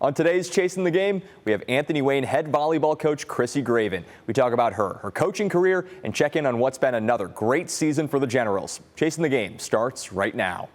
On today's Chasing the Game, we have Anthony Wayne head volleyball coach Chrissy Graven. We talk about her coaching career, and check in on what's been another great season for the Generals. Chasing the Game starts right now.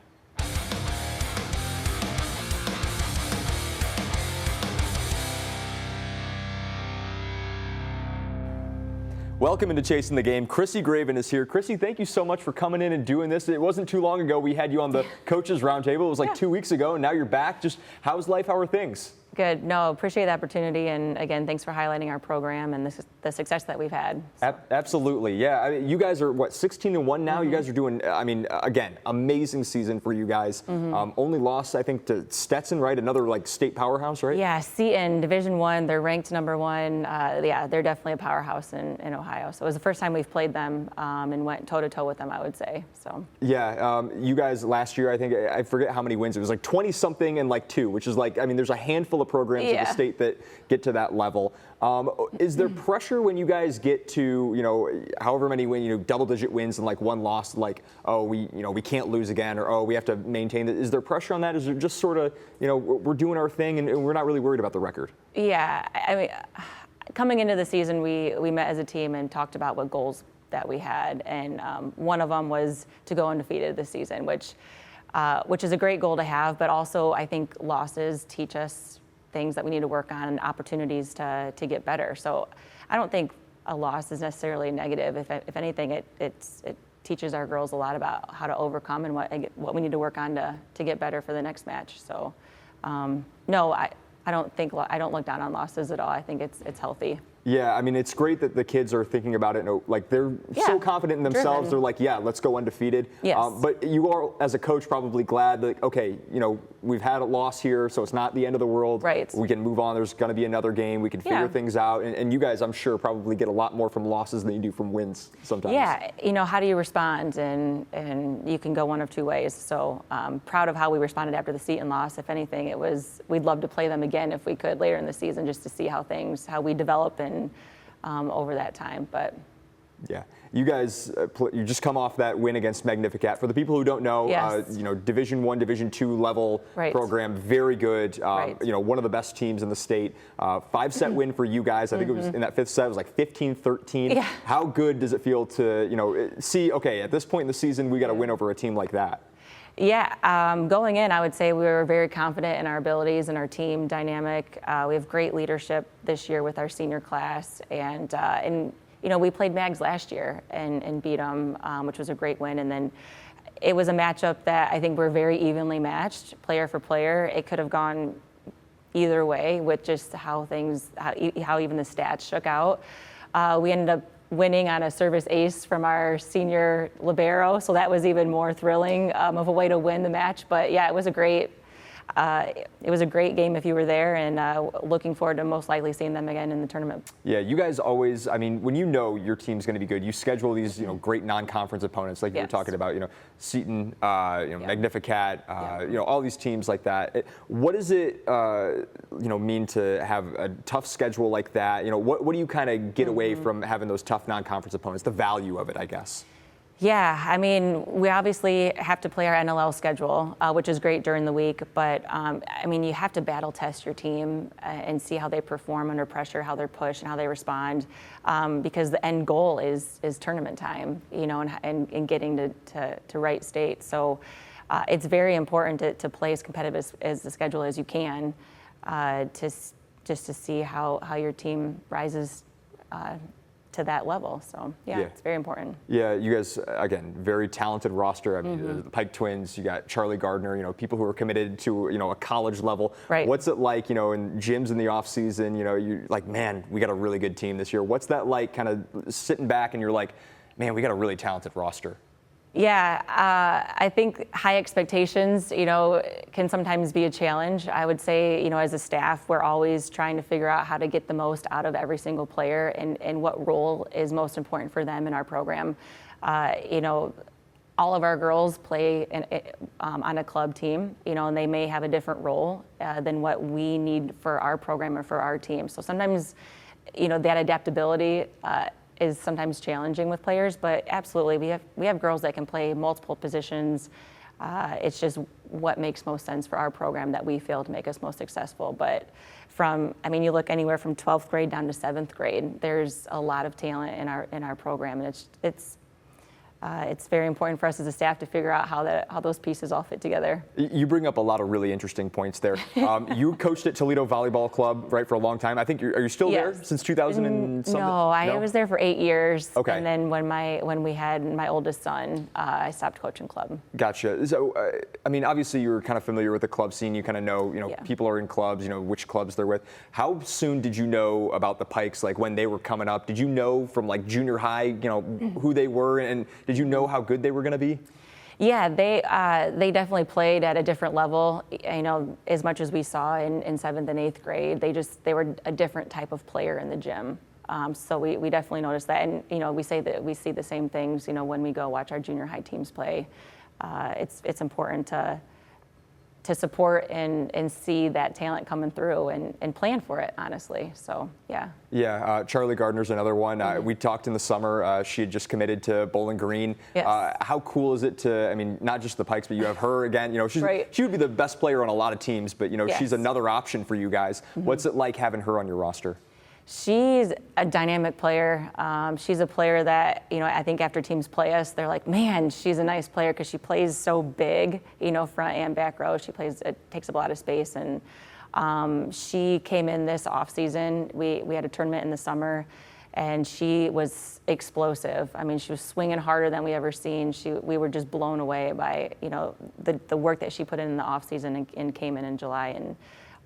Welcome into Chasing the Game. Chrissy Graven is here. Chrissy, thank you so much for coming in and doing this. It wasn't too long ago we had you on the Coaches Roundtable. It was like 2 weeks ago, and now you're back. Just how's life? How are things? Good. No, appreciate the opportunity, and again, thanks for highlighting our program and the success that we've had. So. Absolutely, yeah. I mean, you guys are what, 16-1 now? You guys are doing, I mean, again, amazing season for you guys. Only lost, I think, to Stetson, right? Another like state powerhouse, right? Yeah, Seton, Division I. They're ranked #1. Yeah, they're definitely a powerhouse in Ohio. So it was the first time we've played them and went toe to toe with them, I would say. So. Yeah, you guys last year, I think, I forget how many wins. It was like 20 something and like 2, which is like, I mean, there's a handful of programs in the state that get to that level. Is there pressure when you guys get to, you know, however many double-digit wins and like one loss, like, oh, we can't lose again, or oh, we have to maintain it? Is there pressure on that? Is it just sort of, we're doing our thing and we're not really worried about the record? Yeah, I mean, coming into the season, we met as a team and talked about what goals that we had, and one of them was to go undefeated this season, which is a great goal to have, but also I think losses teach us things that we need to work on and opportunities to get better. So I don't think a loss is necessarily negative. If anything, it teaches our girls a lot about how to overcome and what we need to work on to get better for the next match. So no, I don't look down on losses at all. I think it's healthy. Yeah, I mean, it's great that the kids are thinking about it. Like, they're so confident in themselves. Driven. They're like, yeah, let's go undefeated. Yes. But you are, as a coach, probably glad that, okay, we've had a loss here, so it's not the end of the world. Right. We can move on. There's going to be another game. We can figure things out. And you guys, I'm sure, probably get a lot more from losses than you do from wins sometimes. Yeah, how do you respond? And you can go one of two ways. So proud of how we responded after the Seton loss. If anything, we'd love to play them again if we could later in the season, just to see how we develop and over that time. But yeah, you guys, you just come off that win against Magnificat. For the people who don't know, Division I, Division II level program, very good. One of the best teams in the state. 5-set win for you guys. I think it was in that 5th set. It was like 15-13. Yeah. How good does it feel to see? Okay, at this point in the season, we got to win over a team like that. Yeah, going in, I would say we were very confident in our abilities and our team dynamic. We have great leadership this year with our senior class, and we played Mags last year and beat them, which was a great win. And then it was a matchup that I think we're very evenly matched, player for player. It could have gone either way with just how even the stats shook out. We ended up winning on a service ace from our senior libero, so that was even more thrilling of a way to win the match. But yeah, it was a great game if you were there, and looking forward to most likely seeing them again in the tournament. Yeah, you guys always, I mean, when you know your team's going to be good, you schedule these, great non-conference opponents like you were talking about, Seton, Magnificat, all these teams like that. What does it, mean to have a tough schedule like that? What do you kind of get away from having those tough non-conference opponents? The value of it, I guess. Yeah, I mean, we obviously have to play our NLL schedule, which is great during the week, but I mean, you have to battle test your team and see how they perform under pressure, how they're pushed, and how they respond, because the end goal is tournament time, and getting to right state. So it's very important to play as competitive as the schedule as you can, just to see how your team rises to that level. So yeah, it's very important. Yeah, you guys, again, very talented roster. I mean, the Pike twins, you got Charlie Gardner, people who are committed to, a college level. Right. What's it like, in gyms in the off season, you're like, man, we got a really good team this year. What's that like, kind of sitting back and you're like, man, we got a really talented roster? Yeah, I think high expectations, can sometimes be a challenge. I would say, as a staff, we're always trying to figure out how to get the most out of every single player and what role is most important for them in our program. All of our girls play on a club team, and they may have a different role than what we need for our program or for our team. So sometimes, that adaptability is sometimes challenging with players, but absolutely, we have girls that can play multiple positions. It's just what makes most sense for our program that we feel to make us most successful. But you look anywhere from 12th grade down to 7th grade, there's a lot of talent in our program, and it's very important for us as a staff to figure out how those pieces all fit together. You bring up a lot of really interesting points there. You coached at Toledo Volleyball Club, right, for a long time. I think are you still there since 2000 and something? No, I was there for 8 years. Okay. And then when we had my oldest son, I stopped coaching club. Gotcha. So, obviously you were kind of familiar with the club scene. You kind of know, people are in clubs, which clubs they're with. How soon did you know about the Pikes, like when they were coming up? Did you know from like junior high, who they were, and did you know how good they were going to be? Yeah, they definitely played at a different level. As much as we saw in 7th and 8th grade, they were a different type of player in the gym. So we definitely noticed that, and we say that we see the same things. When we go watch our junior high teams play, it's important to support and see that talent coming through and plan for it, honestly. So, yeah. Yeah, Charlie Gardner's another one. We talked in the summer. She had just committed to Bowling Green. Yes. How cool is it to, not just the Pikes, but you have her again. She would be the best player on a lot of teams, but, Yes. she's another option for you guys. What's it like having her on your roster? She's a dynamic player. She's a player that, I think after teams play us, they're like, man, she's a nice player because she plays so big, front and back row. She takes up a lot of space. And she came in this off season. We had a tournament in the summer, and she was explosive. She was swinging harder than we ever seen. We were just blown away by, the work that she put in the off season and came in July.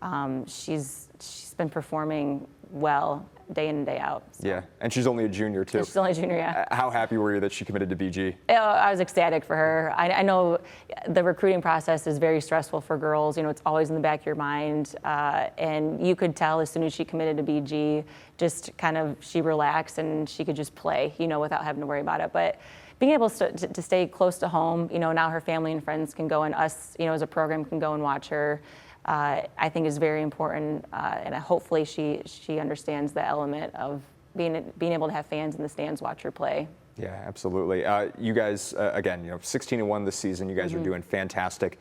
And she's been performing well day in and day out. So. Yeah, and she's only a junior too. She's only a junior, yeah. How happy were you that she committed to BG? I was ecstatic for her. I know the recruiting process is very stressful for girls. It's always in the back of your mind. And you could tell as soon as she committed to BG, just kind of she relaxed and she could just play, without having to worry about it. But being able to stay close to home, now her family and friends can go, and us, as a program can go and watch her. I think is very important, and hopefully she understands the element of being able to have fans in the stands watch her play. Yeah, absolutely. You guys, again, 16-1 this season. You guys are doing fantastic.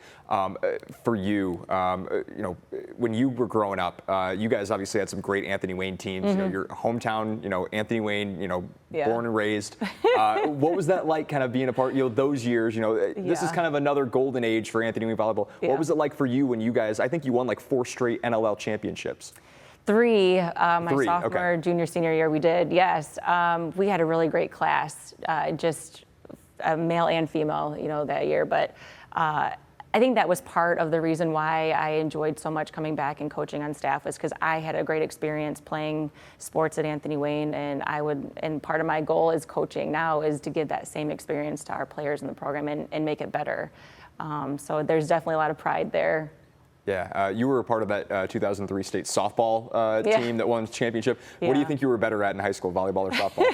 For you, when you were growing up, you guys obviously had some great Anthony Wayne teams. Your hometown, Anthony Wayne, born and raised. What was that like, kind of being a part? Those years. This is kind of another golden age for Anthony Wayne volleyball. Yeah. What was it like for you when you guys? I think you won like 4 straight NLL championships. 3, my 3, sophomore, okay. junior, senior year, we did, yes. We had a really great class, just male and female, that year. But I think that was part of the reason why I enjoyed so much coming back and coaching on staff, was because I had a great experience playing sports at Anthony Wayne, and part of my goal as coaching now is to give that same experience to our players in the program and make it better. So there's definitely a lot of pride there. Yeah, you were a part of that 2003 state softball team that won the championship. What do you think you were better at in high school, volleyball or softball?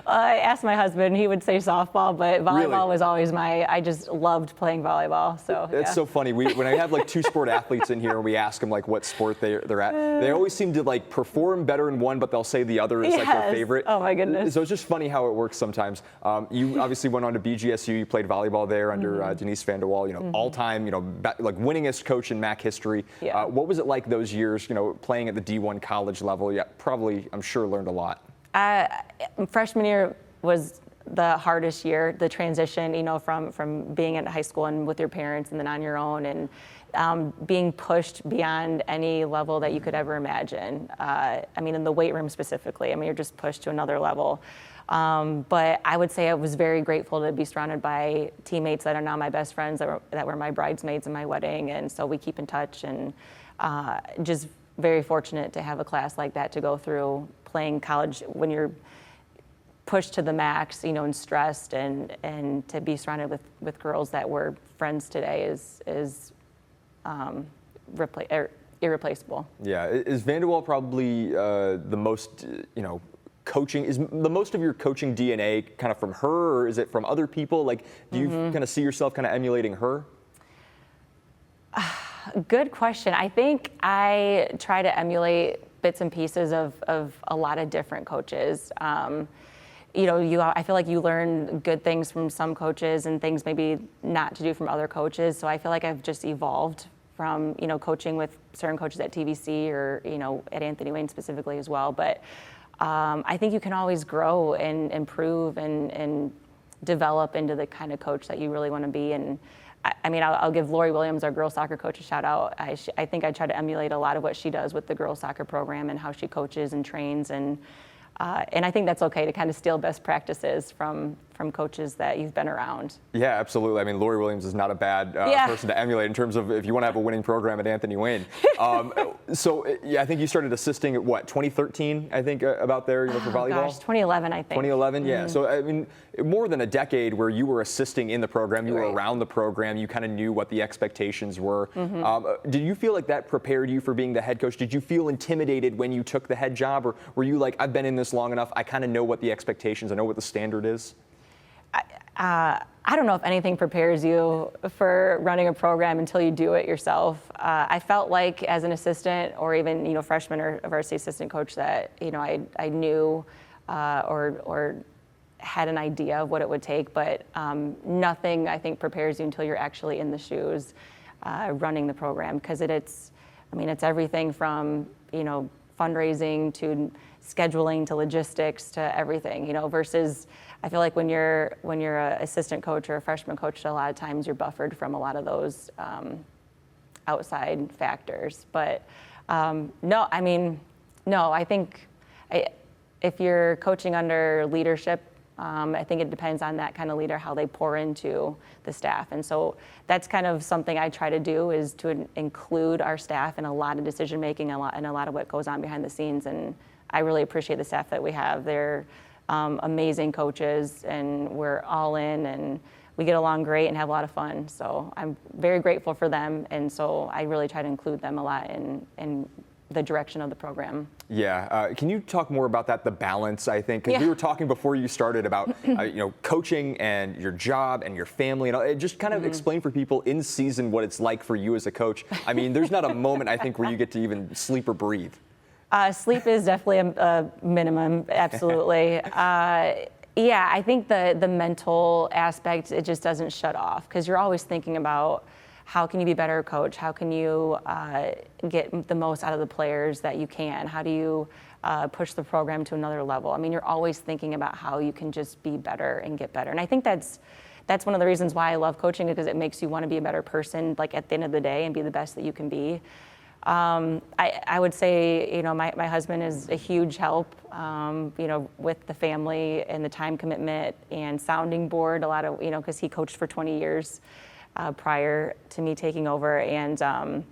I asked my husband, he would say softball, but volleyball Really? was always I just loved playing volleyball. So It's so funny. When I have like 2 sport athletes in here and we ask them like what sport they're at, they always seem to like perform better in one, but they'll say the other is like their favorite. Oh my goodness. So it's just funny how it works sometimes. You obviously went on to BGSU. You played volleyball there under Denise Van de Waal, all-time, like winningest coach in MAC history. Yeah. What was it like those years, playing at the D1 college level? Yeah, probably, I'm sure, learned a lot. Freshman year was the hardest year, the transition, from being at high school and with your parents and then on your own, and being pushed beyond any level that you could ever imagine. In the weight room specifically, you're just pushed to another level. But I would say I was very grateful to be surrounded by teammates that are now my best friends, that were my bridesmaids in my wedding, and so we keep in touch, and just very fortunate to have a class like that to go through. Playing college when you're pushed to the max, and stressed, and to be surrounded with girls that were friends today is irreplaceable. Yeah, is Van de Waal probably the most, coaching? Is the most of your coaching DNA kind of from her, or is it from other people? Like, do you kind of see yourself kind of emulating her? Good question. I think I try to emulate bits and pieces of a lot of different coaches. I feel like you learn good things from some coaches and things maybe not to do from other coaches. So I feel like I've just evolved from, coaching with certain coaches at TVC or, at Anthony Wayne specifically as well. But I think you can always grow and improve and develop into the kind of coach that you really want to be. And I'll give Lori Williams, our girls soccer coach, a shout out. I think I try to emulate a lot of what she does with the girls soccer program and how she coaches and trains. And I think that's okay to kind of steal best practices from coaches that you've been around. Yeah, absolutely. I mean, Lori Williams is not a bad person to emulate in terms of if you want to have a winning program at Anthony Wayne. I think you started assisting at 2013, I think, about there, for volleyball? Gosh, 2011, I think. 2011, yeah. So, I mean, more than a decade where you were assisting in the program, you were around the program, you kind of knew what the expectations were. Did you feel like that prepared you for being the head coach? Did you feel intimidated when you took the head job? Or were you like, I've been in this long enough, I kind of know what the expectations, I know what the standard is? I don't know if anything prepares you for running a program until you do it yourself. I felt like as an assistant or even, freshman or varsity assistant coach that, I knew or had an idea of what it would take, but nothing I think prepares you until you're actually in the shoes running the program, because it's everything from, fundraising to scheduling to logistics to everything, versus I feel like when you're an assistant coach or a freshman coach, a lot of times you're buffered from a lot of those outside factors. But no, I think if you're coaching under leadership, I think it depends on that kind of leader, how they pour into the staff. And so that's kind of something I try to do, is to include our staff in a lot of decision making and a lot of what goes on behind the scenes. And I really appreciate the staff that we have. They're amazing coaches, and we're all in, and we get along great and have a lot of fun. So I'm very grateful for them, and so I really try to include them a lot in the direction of the program. Yeah, can you talk more about that, the balance, I think? Because we were talking before you started about coaching and your job and your family, and just kind of explain for people in season what it's like for you as a coach. I mean, there's not a moment, I think, where you get to even sleep or breathe. Sleep is definitely a minimum, absolutely. I think the mental aspect, it just doesn't shut off, because you're always thinking about how can you be a better coach? How can you get the most out of the players that you can? How do you push the program to another level? I mean, you're always thinking about how you can just be better and get better. And I think that's one of the reasons why I love coaching, because it makes you want to be a better person, like at the end of the day, and be the best that you can be. I would say, my husband is a huge help, with the family and the time commitment and sounding board, a lot of, because he coached for 20 years prior to me taking over. And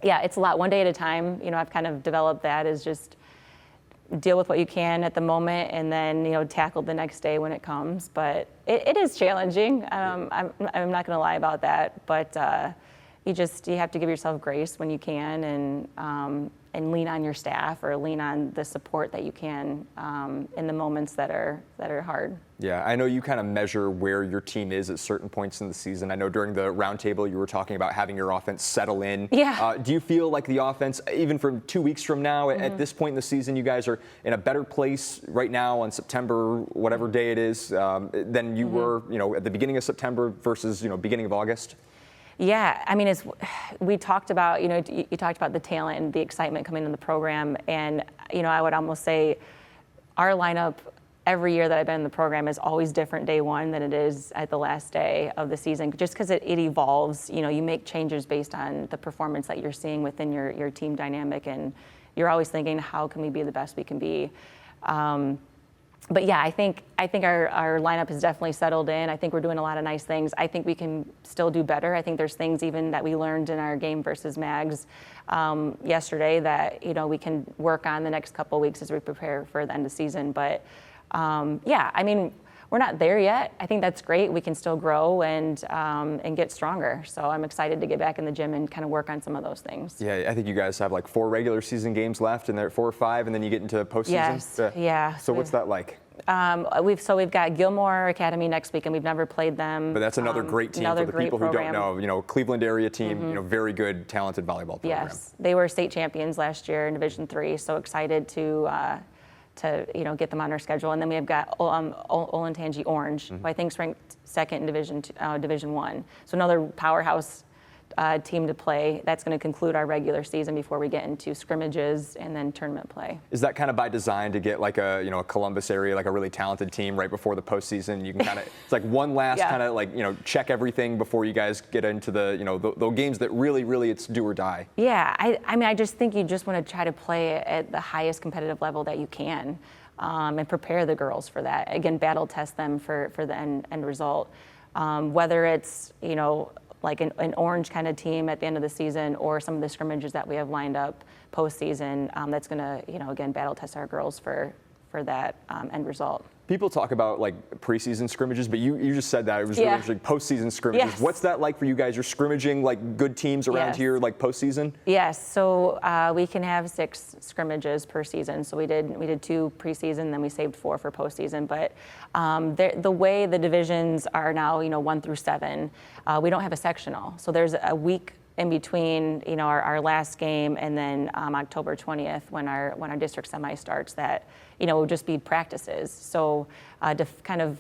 it's a lot, one day at a time. I've kind of developed that, is just deal with what you can at the moment, and then, tackle the next day when it comes. But it is challenging. I'm not going to lie about that. But you have to give yourself grace when you can, and lean on your staff or lean on the support that you can in the moments that are hard. Yeah, I know you kind of measure where your team is at certain points in the season. I know during the roundtable you were talking about having your offense settle in. Yeah. Do you feel like the offense, even from 2 weeks from now, at this point in the season, you guys are in a better place right now on September, whatever day it is, than you were, at the beginning of September versus, beginning of August? Yeah, we talked about, you talked about the talent and the excitement coming into the program, and, I would almost say our lineup every year that I've been in the program is always different day one than it is at the last day of the season, just because it evolves. You make changes based on the performance that you're seeing within your team dynamic, and you're always thinking, how can we be the best we can be? But yeah, I think our lineup has definitely settled in. I think we're doing a lot of nice things. I think we can still do better. I think there's things even that we learned in our game versus Mags yesterday that we can work on the next couple of weeks as we prepare for the end of the season. But we're not there yet. I think that's great. We can still grow and get stronger. So I'm excited to get back in the gym and kind of work on some of those things. Yeah, I think you guys have like 4 regular season games left, and they're 4 or 5, and then you get into postseason. Yes. Yeah. So what's that like? We've got Gilmore Academy next week, and we've never played them. But that's another great team for the people who don't know. Cleveland area team, very good, talented volleyball program. Yes, they were state champions last year in Division III. So excited to to get them on our schedule. And then we have got Olentangy Orange, who I think is ranked second in Division One. So another powerhouse team to play. That's going to conclude our regular season before we get into scrimmages and then tournament play. Is that kind of by design to get like a Columbus area, like a really talented team right before the postseason? You can kind of it's like one last kind of like check everything before you guys get into the games that really it's do or die. Yeah, I mean I just think you just want to try to play at the highest competitive level that you can, and prepare the girls for that. Again, battle test them for the end result. Whether it's like an orange kind of team at the end of the season, or some of the scrimmages that we have lined up postseason, that's going to, again, battle test our girls for that end result. People talk about like preseason scrimmages, but you just said that it was really interesting. Postseason scrimmages. Yes. What's that like for you guys? You're scrimmaging like good teams around here, like postseason? Yes. So we can have 6 scrimmages per season. So we did 2 preseason, then we saved 4 for postseason. But the way the divisions are now, 1 through 7, we don't have a sectional. So there's a week in between, our last game and then October 20th when our district semi starts, that will just be practices. So to kind of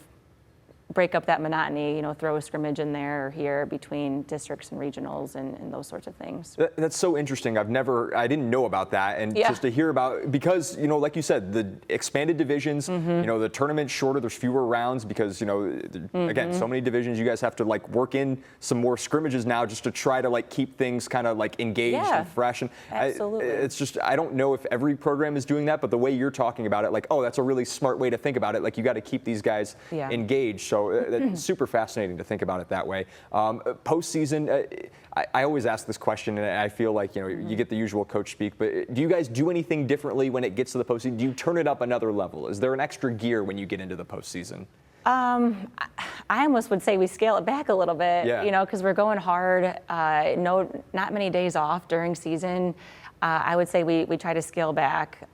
break up that monotony, throw a scrimmage in there or here between districts and regionals and those sorts of things. That's so interesting. I didn't know about that. And just to hear about, because, like you said, the expanded divisions, the tournament's shorter, there's fewer rounds because, again, so many divisions, you guys have to like work in some more scrimmages now just to try to like keep things kind of like engaged and fresh. And absolutely. It's just, I don't know if every program is doing that, but the way you're talking about it, like, oh, that's a really smart way to think about it. Like you got to keep these guys engaged. So that's super fascinating to think about it that way. Postseason, I always ask this question, and I feel like you get the usual coach speak. But do you guys do anything differently when it gets to the postseason? Do you turn it up another level? Is there an extra gear when you get into the postseason? I almost would say we scale it back a little bit, because we're going hard. Not many days off during season. I would say we try to scale back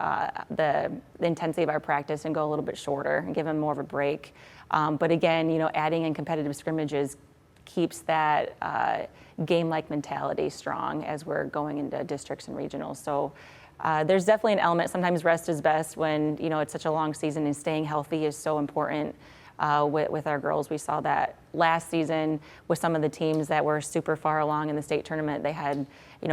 the intensity of our practice and go a little bit shorter and give them more of a break. But again, adding in competitive scrimmages keeps that game-like mentality strong as we're going into districts and regionals. So there's definitely an element. Sometimes rest is best when it's such a long season, and staying healthy is so important. With our girls, we saw that last season with some of the teams that were super far along in the state tournament. They had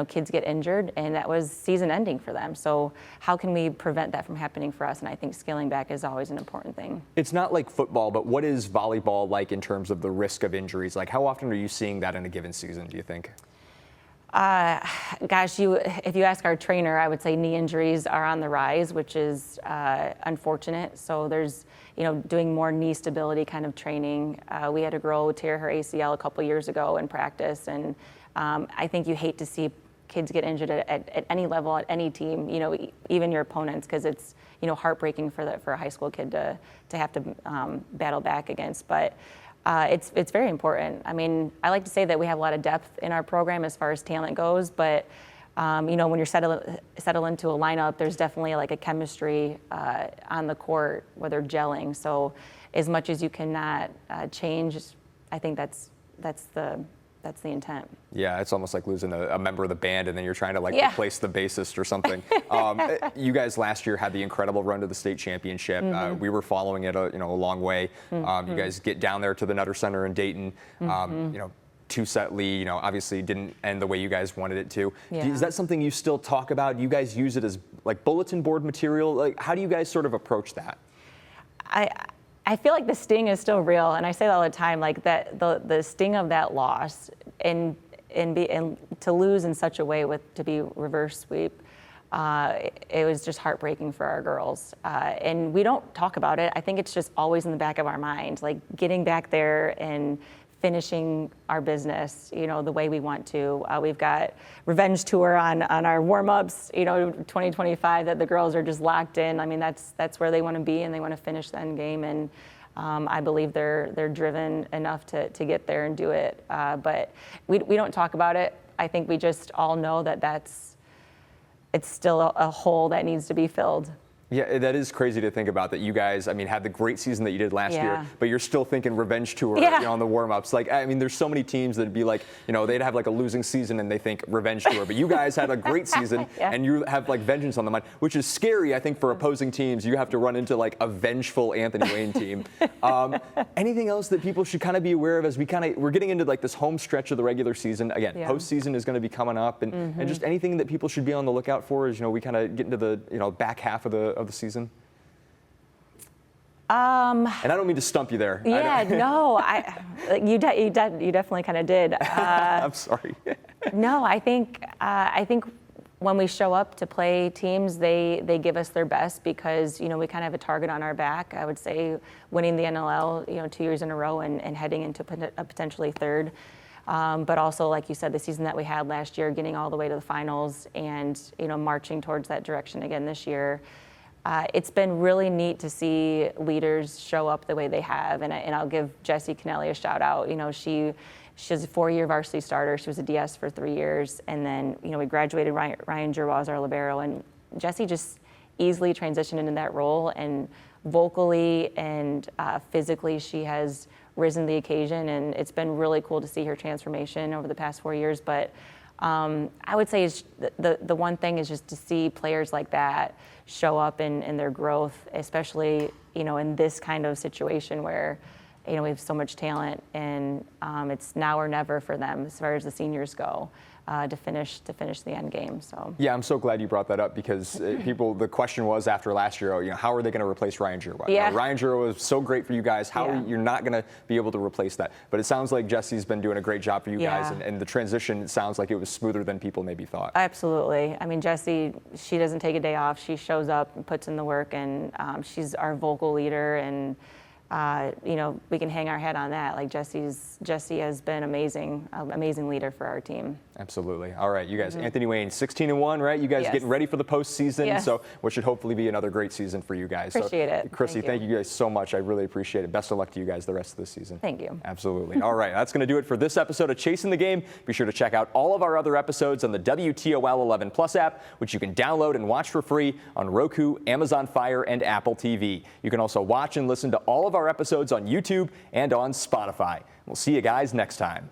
kids get injured, and that was season ending for them. So how can we prevent that from happening for us? And I think scaling back is always an important thing. It's not like football, but what is volleyball like in terms of the risk of injuries? Like how often are you seeing that in a given season, do you think? Gosh, if you ask our trainer, I would say knee injuries are on the rise, which is unfortunate. So there's, doing more knee stability kind of training. We had a girl tear her ACL a couple years ago in practice, and I think you hate to see kids get injured at any level, at any team, even your opponents, because it's, heartbreaking for a high school kid to have to battle back against. But it's very important. I mean, I like to say that we have a lot of depth in our program as far as talent goes, but when you're settle into a lineup, there's definitely like a chemistry on the court where they're gelling. So as much as you cannot change, I think that's the intent. Yeah, it's almost like losing a member of the band and then you're trying to replace the bassist or something. You guys last year had the incredible run to the state championship. We were following it a long way. You guys get down there to the Nutter Center in Dayton. 2-set lead, obviously didn't end the way you guys wanted it to. Is that something you still talk about? Do you guys use it as like bulletin board material? Like, how do you guys sort of approach that? I feel like the sting is still real, and I say that all the time. Like that, the sting of that loss, and to lose in such a way to be reverse sweep, it was just heartbreaking for our girls. And we don't talk about it. I think it's just always in the back of our mind, like getting back there and finishing our business, the way we want to. We've got revenge tour on our warm-ups, 2025, that the girls are just locked in. I mean, that's where they want to be, and they want to finish the end game. And I believe they're driven enough to get there and do it. But we don't talk about it. I think we just all know that it's still a hole that needs to be filled. Yeah, that is crazy to think about that you guys, I mean, had the great season that you did last year, but you're still thinking revenge tour on the warm-ups. Like, I mean, there's so many teams that'd be like, they'd have like a losing season and they think revenge tour. But you guys had a great season and you have like vengeance on the mind, which is scary, I think, for opposing teams. You have to run into like a vengeful Anthony Wayne team. Anything else that people should kind of be aware of as we're getting into like this home stretch of the regular season? Again, postseason is going to be coming up, and just anything that people should be on the lookout for as we kind of get into the back half of the season? And I don't mean to stump you there. Yeah, no, you definitely kind of did. I'm sorry. No, I think when we show up to play teams, they give us their best because we kind of have a target on our back. I would say winning the NLL 2 years in a row and heading into a potentially third. But also, like you said, the season that we had last year, getting all the way to the finals and marching towards that direction again this year. It's been really neat to see leaders show up the way they have, and I'll give Jessie Kennelly a shout out. She was a 4-year varsity starter. She was a DS for 3 years, and then we graduated. Ryan Giroux as our libero, and Jessie just easily transitioned into that role. And vocally and physically, she has risen the occasion, and it's been really cool to see her transformation over the past 4 years. But I would say the one thing is just to see players like that show up in their growth, especially in this kind of situation where we have so much talent, and it's now or never for them as far as the seniors go. To finish the end game. So yeah, I'm so glad you brought that up because the question was after last year, how are they going to replace Ryan Giroux? Yeah. Ryan Giroux was so great for you guys. How are you're not going to be able to replace that? But it sounds like Jessie's been doing a great job for you guys, and the transition sounds like it was smoother than people maybe thought. Absolutely. I mean, Jessie, she doesn't take a day off. She shows up and puts in the work, and she's our vocal leader, and we can hang our head on that. Like Jessie has been amazing leader for our team. Absolutely. All right, you guys, Anthony Wayne, 16-1, right? You guys getting ready for the postseason, so what should hopefully be another great season for you guys. Appreciate it. Chrissy, thank you guys so much. I really appreciate it. Best of luck to you guys the rest of the season. Thank you. Absolutely. All right, that's going to do it for this episode of Chasing the Game. Be sure to check out all of our other episodes on the WTOL 11 Plus app, which you can download and watch for free on Roku, Amazon Fire, and Apple TV. You can also watch and listen to all of our episodes on YouTube and on Spotify. We'll see you guys next time.